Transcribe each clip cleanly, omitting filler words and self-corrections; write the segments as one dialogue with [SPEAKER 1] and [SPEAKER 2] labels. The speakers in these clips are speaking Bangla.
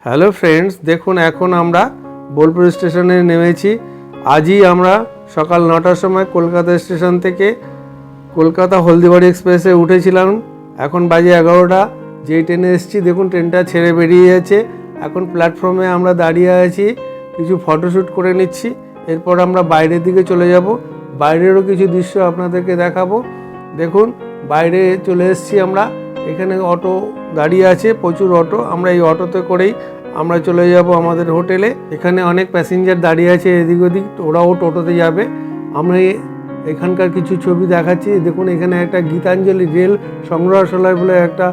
[SPEAKER 1] হ্যালো ফ্রেন্ডস, দেখুন এখন আমরা বোলপুর স্টেশনে নেমেছি। আজই আমরা সকাল 9টার সময় কলকাতা স্টেশন থেকে কলকাতা হলদিবাড়ি এক্সপ্রেসে উঠেছিলাম। এখন বাজে 11টা। যেই ট্রেনে এসেছি দেখুন ট্রেনটা ছেড়ে বেরিয়ে যাচ্ছে। এখন প্ল্যাটফর্মে আমরা দাঁড়িয়ে আছি, কিছু ফটোশ্যুট করে নিচ্ছি। এরপর আমরা বাইরের দিকে চলে যাব, বাইরেরও কিছু দৃশ্য আপনাদেরকে দেখাবো। দেখুন বাইরে চলে এসেছি আমরা। এখানে অটো দাঁড়িয়ে আছে, প্রচুর অটো। আমরা এই অটোতে করেই আমরা চলে যাব আমাদের হোটেলে। এখানে অনেক প্যাসেঞ্জার দাঁড়িয়ে আছে এদিক ওদিক, ওরাও টোটোতে যাবে। আমরা এখানকার কিছু ছবি দেখাচ্ছি। দেখুন এখানে একটা গীতাঞ্জলি রেল সংগ্রহালয় বলে একটা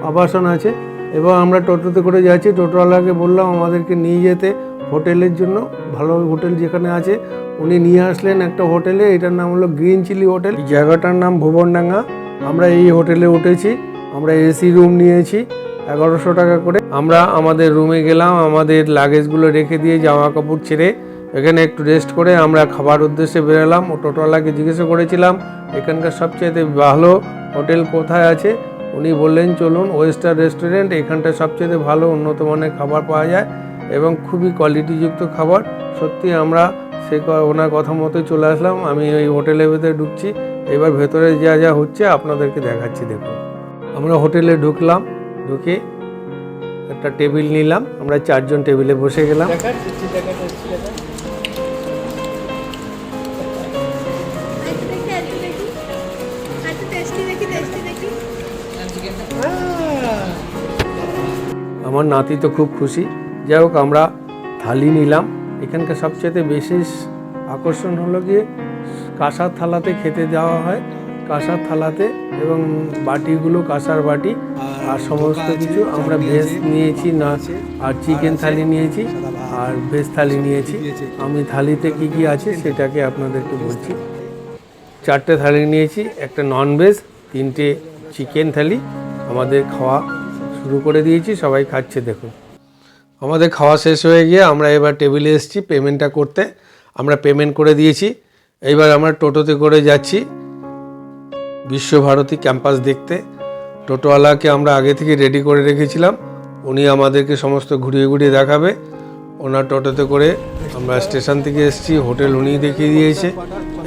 [SPEAKER 1] আবাসন আছে এবং আমরা টোটোতে করে যাচ্ছি। টোটোওয়ালাকে বললাম আমাদেরকে নিয়ে যেতে হোটেলের জন্য, ভালো হোটেল যেখানে আছে। উনি নিয়ে আসলেন একটা হোটেলে, এটার নাম হলো গ্রিন চিলি হোটেল। এই জায়গাটার নাম ভুবনডাঙ্গা। আমরা এই হোটেলে উঠেছি। আমরা এসি রুম নিয়েছি 1100 টাকা করে। আমরা আমাদের রুমে গেলাম, আমাদের লাগেজগুলো রেখে দিয়ে জামা কাপড় ছেড়ে এখানে একটু রেস্ট করে আমরা খাবার উদ্দেশ্যে বেরোলাম। ও টোটোওয়ালাকে জিজ্ঞেস করেছিলাম এখানকার সবচেয়ে ভালো হোটেল কোথায় আছে। উনি বললেন চলুন ওয়েস্টার রেস্টুরেন্ট, এখানটা সবচেয়ে ভালো উন্নত মানের খাবার পাওয়া যায় এবং খুবই কোয়ালিটিযুক্ত খাবার। সত্যি আমরা ওনার কথা মতোই চলে আসলাম। আমি ওই হোটেলের ভেতরে ঢুকছি। এবার ভেতরে যা যা হচ্ছে আপনাদেরকে দেখাচ্ছি। দেখুন আমরা হোটেলে ঢুকলাম, ঢুকে একটা টেবিল নিলাম। আমরা 4 জন টেবিলে বসে গেলাম। আমার নাতি তো খুব খুশি। যাই হোক আমরা থালি নিলাম। এখানকার সবচেয়ে বিশেষ আকর্ষণ হলো গিয়ে কাঁসার থালাতে খেতে দেওয়া হয়, কাঁসার থালাতে, এবং বাটিগুলো কাঁসার বাটি আর সমস্ত কিছু। আমরা ভেজ নিয়েছি না, আর চিকেন থালি নিয়েছি আর ভেজ থালি নিয়েছি। আমি থালিতে কি কি আছে সেটাকে আপনাদেরকে বলছি। 4টে থালি নিয়েছি, একটা নন ভেজ, 3টে চিকেন থালি। আমাদের খাওয়া শুরু করে দিয়েছি, সবাই খাচ্ছে। দেখুন আমাদের খাওয়া শেষ হয়ে গিয়ে আমরা এবার টেবিলে এসেছি পেমেন্টটা করতে। আমরা পেমেন্ট করে দিয়েছি। এইবার আমরা টোটোতে করে যাচ্ছি বিশ্বভারতী ক্যাম্পাস দেখতে। টোটোওয়ালাকে আমরা আগে থেকে রেডি করে রেখেছিলাম, উনি আমাদেরকে সমস্ত ঘুরিয়ে ঘুরিয়ে দেখাবে। ওনার টোটোতে করে আমরা স্টেশন থেকে এসেছি, হোটেল উনি দেখিয়ে দিয়েছে।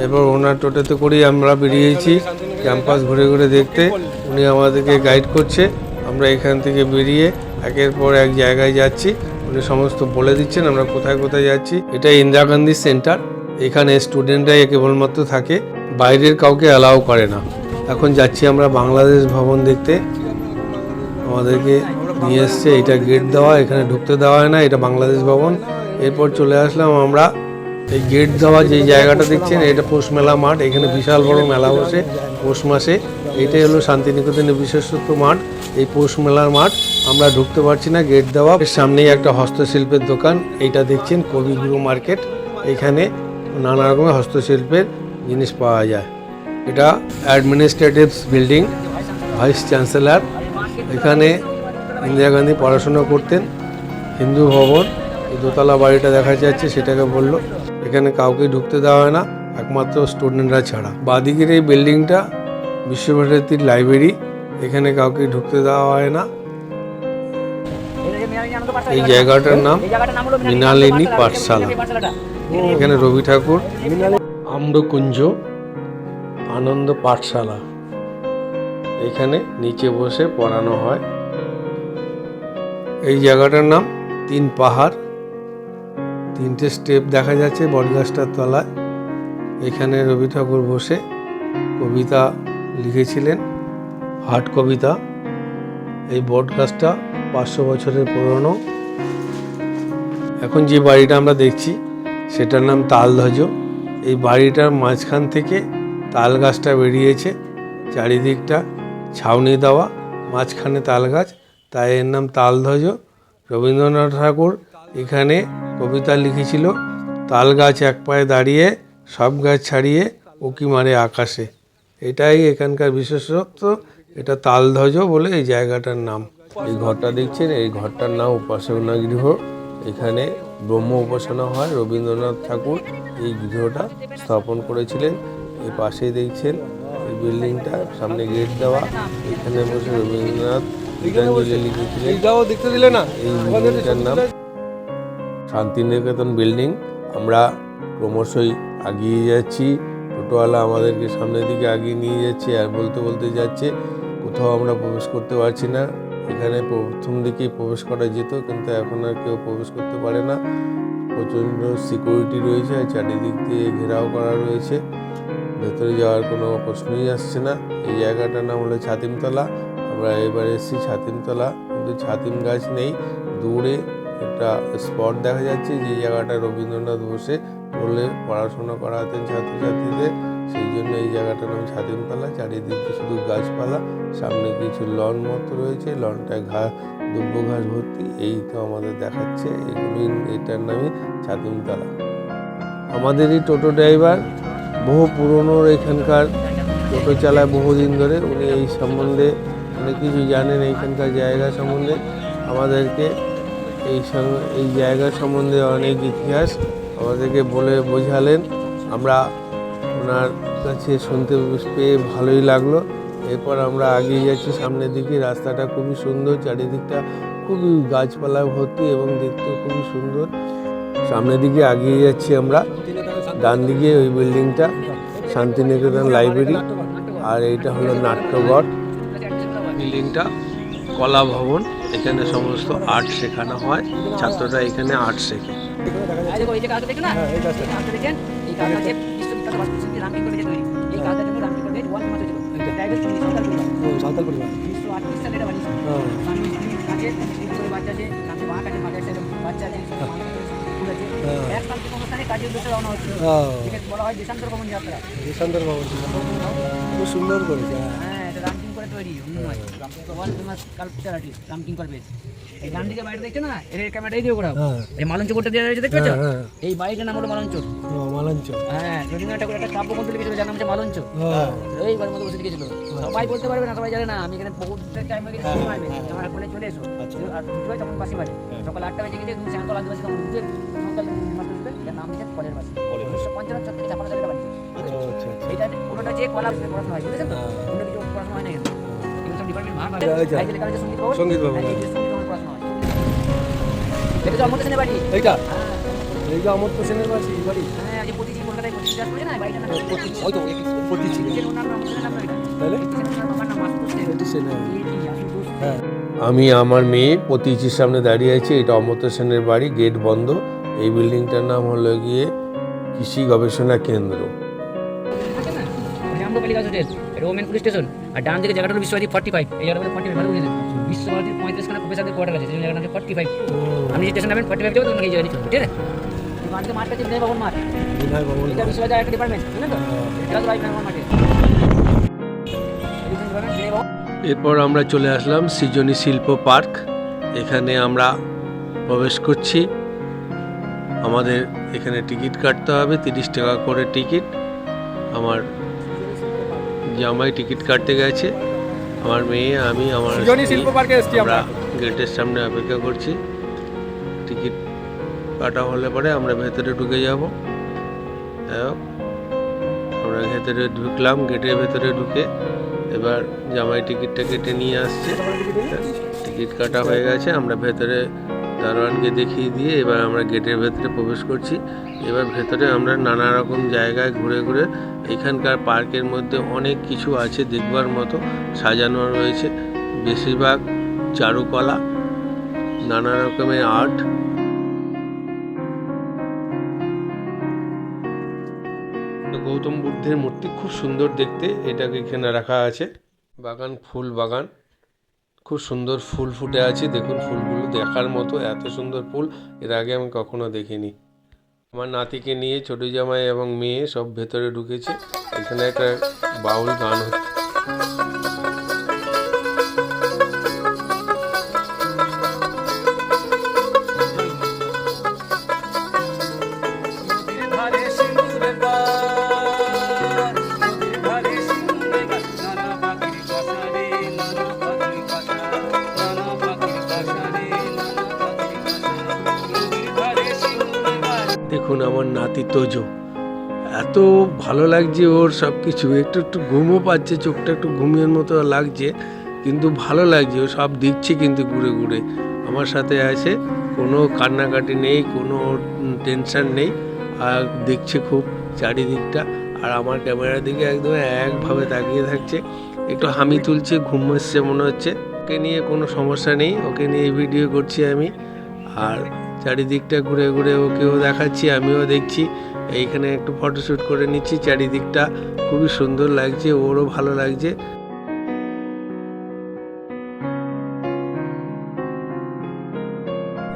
[SPEAKER 1] এবার ওনার টোটোতে করেই আমরা বেরিয়েছি ক্যাম্পাস ঘুরে ঘুরে দেখতে। উনি আমাদেরকে গাইড করছে। আমরা এখান থেকে বেরিয়ে একের পর এক জায়গায় যাচ্ছি। উনি সমস্ত বলে দিচ্ছেন আমরা কোথায় কোথায় যাচ্ছি। এটা ইন্দিরা গান্ধী সেন্টার। এখানে স্টুডেন্টরাই কেবলমাত্র থাকে, বাইরের কাউকে অ্যালাউ করে না। এখন যাচ্ছি আমরা বাংলাদেশ ভবন দেখতে। আমাদেরকে নিয়ে এসছে, এটা গেট দেওয়া, এখানে ঢুকতে দেওয়া হয় না, এটা বাংলাদেশ ভবন। এরপর চলে আসলাম আমরা এই গেট দেওয়া যে জায়গাটা দেখছেন, এটা পৌষ মেলা মাঠ। এখানে বিশাল বড় মেলা বসে পৌষ মাসে। এইটাই হলো শান্তিনিকেতনের বিশেষত্ব মাঠ, এই পৌষ মেলার মাঠ। আমরা ঢুকতে পারছি না, গেট দেওয়া। এর সামনেই একটা হস্তশিল্পের দোকান, এইটা দেখছেন কবিগুরু মার্কেট। এখানে নানা রকমের হস্তশিল্পের জিনিস পাওয়া যায়। এটা অ্যাডমিনিস্ট্রেটিভ বিল্ডিং, ভাইস চ্যান্সেলর। এখানে ইন্দিরা গান্ধী পড়াশোনা করতেন। হিন্দু ভবন, এই দোতলা বাড়িটা দেখা যাচ্ছে, সেটাকে বললো এখানে কাউকে ঢুকতে দেওয়া হয় না, একমাত্র স্টুডেন্টরা ছাড়া। বাদিকের এই বিল্ডিংটা বিশ্বভারতীর লাইব্রেরি, এখানে কাউকে ঢুকতে দেওয়া হয় না। এই জায়গাটার নাম মৃণালিনী পাঠশালা। এখানে রবি ঠাকুর, আম্রকুঞ্জ আনন্দ পাঠশালা, এখানে নিচে বসে পড়ানো হয়। এই জায়গাটার নাম 3 পাহাড়, 3টে স্টেপ দেখা যাচ্ছে বটগাছটার তলায়। এখানে রবি ঠাকুর বসে কবিতা লিখেছিলেন, হাট কবিতা। এই বটগাছটা 500 বছরের পুরনো। এখন যে বাড়িটা আমরা দেখছি সেটার নাম তালধ্বজ। এই বাড়িটার মাঝখান থেকে তাল গাছটা বেরিয়েছে, চারিদিকটা ছাউনি দেওয়া, মাঝখানে তাল গাছ, তাই এর নাম তালধ্বজ। রবীন্দ্রনাথ ঠাকুর এখানে কবিতা লিখেছিল, তাল গাছ এক পায়ে দাঁড়িয়ে সব গাছ ছাড়িয়ে উঁকি মারে আকাশে। এটাই এখানকার বিশেষত্ব, এটা তালধ্বজ বলে এই জায়গাটার নাম। এই ঘরটা দেখছেন, এই ঘরটার নাম উপাসনা গৃহ। এখানে ব্রহ্ম উপাসনা হয়। রবীন্দ্রনাথ ঠাকুর এই গৃহটা স্থাপন করেছিলেন। এই পাশেই দেখছেন এই বিল্ডিংটা, সামনে গেট দেওয়া, এখানে বসে রবীন্দ্রনাথ গীতাঞ্জলি লিখেছিলেন।
[SPEAKER 2] এইটাও দেখতে দিলে না?
[SPEAKER 1] এই বিল্ডিংটার নাম শান্তিনিকেতন বিল্ডিং। আমরা ক্রমশই এগিয়ে যাচ্ছি, টোটোওয়ালা আমাদেরকে সামনের দিকে এগিয়ে নিয়ে যাচ্ছে আর বলতে বলতে যাচ্ছে। কোথাও আমরা প্রবেশ করতে পারছি না। এখানে প্রথম দিকেই প্রবেশ করা যেত, কিন্তু এখন আর কেউ প্রবেশ করতে পারে না। প্রচণ্ড সিকিউরিটি রয়েছে আর চারিদিক দিয়ে ঘেরাও করা রয়েছে, ভেতরে যাওয়ার কোনো প্রশ্নই আসছে না। এই জায়গাটার নাম হলো ছাতিমতলা। আমরা এবার এসেছি ছাতিমতলা, কিন্তু ছাতিম গাছ নেই। দূরে একটা স্পট দেখা যাচ্ছে, যে জায়গাটা রবীন্দ্রনাথ বসে পড়াশোনা করাতেন ছাত্রছাত্রীদের, সেই জন্য এই জায়গাটার নাম ছাতিমতলা। চারিদিকে শুধু গাছপালা, সামনে কিছু লন মতো রয়েছে, লনটায় দুব্ব ঘাস ভর্তি। এই তো আমাদের দেখাচ্ছে, এটার নামই ছাতিমতলা। আমাদের এই টোটো ড্রাইভার বহু পুরনো এখানকার টোটো চালায় বহুদিন ধরে। উনি এই সম্বন্ধে অনেক কিছু জানেন, এইখানকার জায়গা সম্বন্ধে। আমাদেরকে এই জায়গা সম্বন্ধে অনেক ইতিহাস আমাদেরকে বলে বোঝালেন। আমরা ওনার কাছে শুনতে পেয়ে ভালোই লাগলো। এরপর আমরা এগিয়ে যাচ্ছি সামনের দিকে। রাস্তাটা খুবই সুন্দর, চারিদিকটা খুবই গাছপালা ভর্তি এবং দেখতে খুবই সুন্দর। সামনের দিকে এগিয়ে যাচ্ছি আমরা। ডান দিকে ওই বিল্ডিংটা শান্তিনিকেতন লাইব্রেরি, আর এইটা হলো নাট্যঘর। বিল্ডিংটা কলা ভবন। এখানে সমস্ত আর্ট শেখানো হয়, ছাত্ররা এখানে আর্ট শেখে।
[SPEAKER 2] খুব সুন্দর করেছে।
[SPEAKER 3] মালঞ্চ করতে দেওয়া হয়েছে, দেখতে পাচ্ছ? এই বাড়িটার নাম হলো মালঞ্চ। হ্যাঁ, রবীন্দ্রনাথ ঠাকুর একটা কাব্যগ্রন্থ লিখেছিল যার নাম হচ্ছে মালঞ্চ। এই বাড়ির মধ্যে বসে লিখেছিল। সবাই বলতে পারবে না, সবাই জানে না। আমি এখানে বহুদের টাইম হয়ে গেছে, আমার এখানে চলে এসো। আর ছুটি হয় তখন বাসি বাড়ি, সকাল 8টা বেজে গেছে। তুমি শ্যামতলা আদিবাসী তখন নিজের নাম দিচ্ছে কলের বাসি। 1955 থেকে 56 সালের বাড়ি। এইটা পুরোটা যে কলা পড়াশোনা হয়, বুঝেছেন তো? অন্য কিছু পড়াশোনা হয় না এখানে। এগুলো সব ডিপার্টমেন্ট ভাগ আছে।
[SPEAKER 2] সঙ্গীত ভবন।
[SPEAKER 3] পড়াশোনা হয়। এটা তো অমর্ত্য সেনের বাড়ি।
[SPEAKER 2] এইটা এই যে অমর্ত্য সেনের বাড়ি।
[SPEAKER 3] হ্যাঁ, আজ প্রতিটি কলকাতায় প্রতিটি চাষ করে না, বাড়িটা না
[SPEAKER 2] হয়তো প্রতিটি
[SPEAKER 3] ওর নাম অমর্ত্য সেনের নাম না, এটা
[SPEAKER 2] তাহলে
[SPEAKER 3] বাবার নাম মাসুদ সেন।
[SPEAKER 2] হ্যাঁ।
[SPEAKER 1] আমি আমার মেয়ে প্রতিচির সামনে দাঁড়িয়ে আছি। এটা অমর্ত্য সেনের বাড়ি, গেট বন্ধ। এই বিল্ডিংটার নাম হলো গিয়ে কৃষি গবেষণা কেন্দ্র।
[SPEAKER 3] রোমেন পুলিশ স্টেশন। আর ডান দিকে জায়গাটা হলো বিশ্বভারতী 45। এই জায়গাটা হলো 45 ভালো বুঝেছেন। বিশ্বভারতীর 35 খানা প্রফেসরদের কোয়ার্টার আছে, সেই জায়গাটা হচ্ছে 45। আপনি স্টেশন নামেন 45 যাবেন, তখন এই জায়গায় চলবে, ঠিক আছে? মাঠে মাঠ আছে, বিনয় ভবন মাঠ। এটা বিশ্বভারতীর একটা ডিপার্টমেন্ট, বুঝলেন তো? এটা তো বিনয় ভবন মাঠে।
[SPEAKER 1] এরপর আমরা চলে আসলাম সৃজনী শিল্প পার্ক। এখানে আমরা প্রবেশ করছি। আমাদের এখানে টিকিট কাটতে হবে, 30 টাকা করে টিকিট। আমার জামাই টিকিট কাটতে গেছে, আমার মেয়ে, আমি, আমার
[SPEAKER 2] শিল্প পার্কে এসেছি
[SPEAKER 1] আমরা গেটের সামনে অপেক্ষা করছি। টিকিট কাটা হলে পরে আমরা ভেতরে ঢুকে যাব। আমরা ভেতরে ঢুকলাম, গেটের ভেতরে ঢুকে এবার জামাই টিকিটটা কেটে নিয়ে আসছে। টিকিট কাটা হয়ে গেছে, আমরা ভেতরে দারোয়ানকে দেখিয়ে দিয়ে এবার আমরা গেটের ভেতরে প্রবেশ করছি। এবার ভেতরে আমরা নানা রকম জায়গায় ঘুরে ঘুরে, এখানকার পার্কের মধ্যে অনেক কিছু আছে দেখবার মতো, সাজানো রয়েছে। বেশিরভাগ চারুকলা, নানা রকমের আর্ট। গৌতম বুদ্ধের মূর্তি খুব সুন্দর দেখতে, এটাকে এখানে রাখা আছে। বাগান, ফুল বাগান, খুব সুন্দর ফুল ফুটে আছে। দেখুন ফুলগুলো দেখার মতো, এত সুন্দর ফুল এর আগে আমি কখনো দেখিনি। আমার নাতিকে নিয়ে ছোট জামাই এবং মেয়ে সব ভেতরে ঢুকেছে। এখানে একটা বাউল গান হচ্ছে। দেখুন আমার নাতি তোজো, এত ভালো লাগছে ওর সব কিছু। একটু একটু ঘুমও পাচ্ছে, চোখটা একটু ঘুমের মতো লাগছে। কিন্তু ভালো লাগছে, ও সব দেখছে কিন্তু ঘুরে ঘুরে আমার সাথে আছে, কোনো কান্নাকাটি নেই, কোনো টেনশন নেই, আর দেখছে খুব চারিদিকটা, আর আমার ক্যামেরার দিকে একদম একভাবে তাকিয়ে থাকছে, একটু হামি তুলছে, ঘুম আসছে মনে হচ্ছে। ওকে নিয়ে কোনো সমস্যা নেই, ওকে নিয়ে ভিডিও করছি আমি, আর চারিদিকটা ঘুরে ঘুরে ওকেও দেখাচ্ছি, আমিও দেখছি। এইখানে একটু ফটোশ্যুট করে নিচ্ছি, চারিদিকটা খুবই সুন্দর লাগছে, ওরও ভালো লাগছে।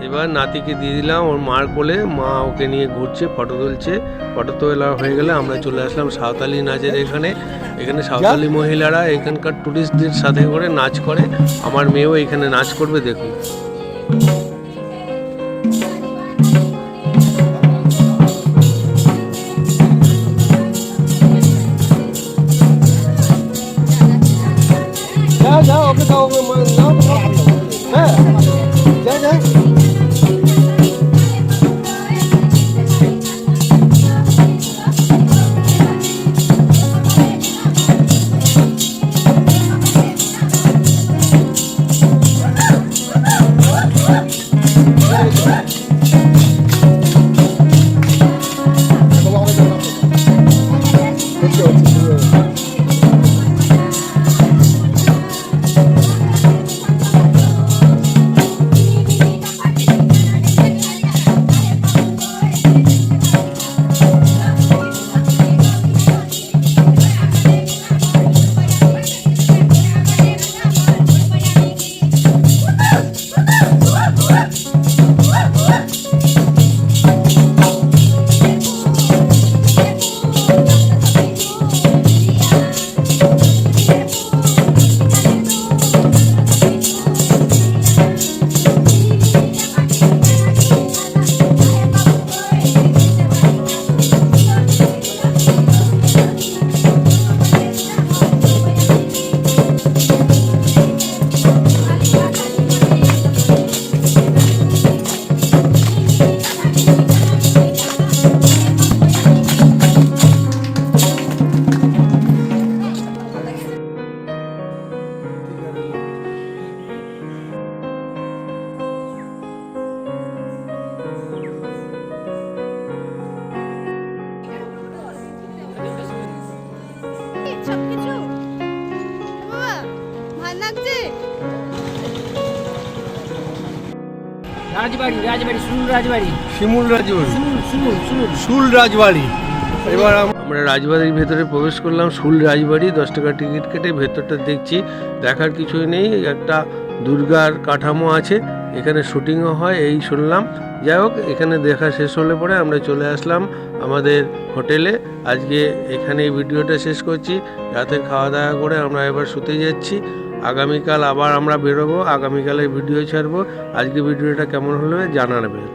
[SPEAKER 1] এবার নাতিকে দিয়ে দিলাম ওর মার কোলে, মা ওকে নিয়ে ঘুরছে, ফটো তুলছে। ফটো তোলা হয়ে গেলে আমরা চলে আসলাম সাঁওতালি নাচের এখানে। এখানে সাঁওতালি মহিলারা এখানকার টুরিস্টদের সাথে করে নাচ করে। আমার মেয়েও এখানে নাচ করবে, দেখুন।
[SPEAKER 2] যাও ওকে দাও, হ্যাঁ যা
[SPEAKER 4] সবকিছু বাবা ভালো লাগছে।
[SPEAKER 3] রাজবাড়ি রাজবাড়ি সুল রাজবাড়ি
[SPEAKER 1] শিমুল রাজবাড়ি,
[SPEAKER 2] শুল রাজবাড়ি।
[SPEAKER 1] এবার আমরা রাজবাড়ির ভেতরে প্রবেশ করলাম। শুল রাজবাড়ি, 10 টাকা টিকিট কেটে ভেতরটা দেখছি। দেখার কিছুই নেই, একটা দুর্গার কাঠামো আছে, এখানে শুটিংও হয় এই শুনলাম। যাই হোক, এখানে দেখা শেষ হলে পরে আমরা চলে আসলাম আমাদের হোটেলে। আজকে এখানেই ভিডিওটা শেষ করছি। রাতের খাওয়া দাওয়া করে আমরা এবার শুতে যাচ্ছি। আগামীকাল আবার আমরা বেরোবো, আগামীকালের ভিডিও ছাড়বো। আজকে ভিডিওটা কেমন হলো জানাবেন।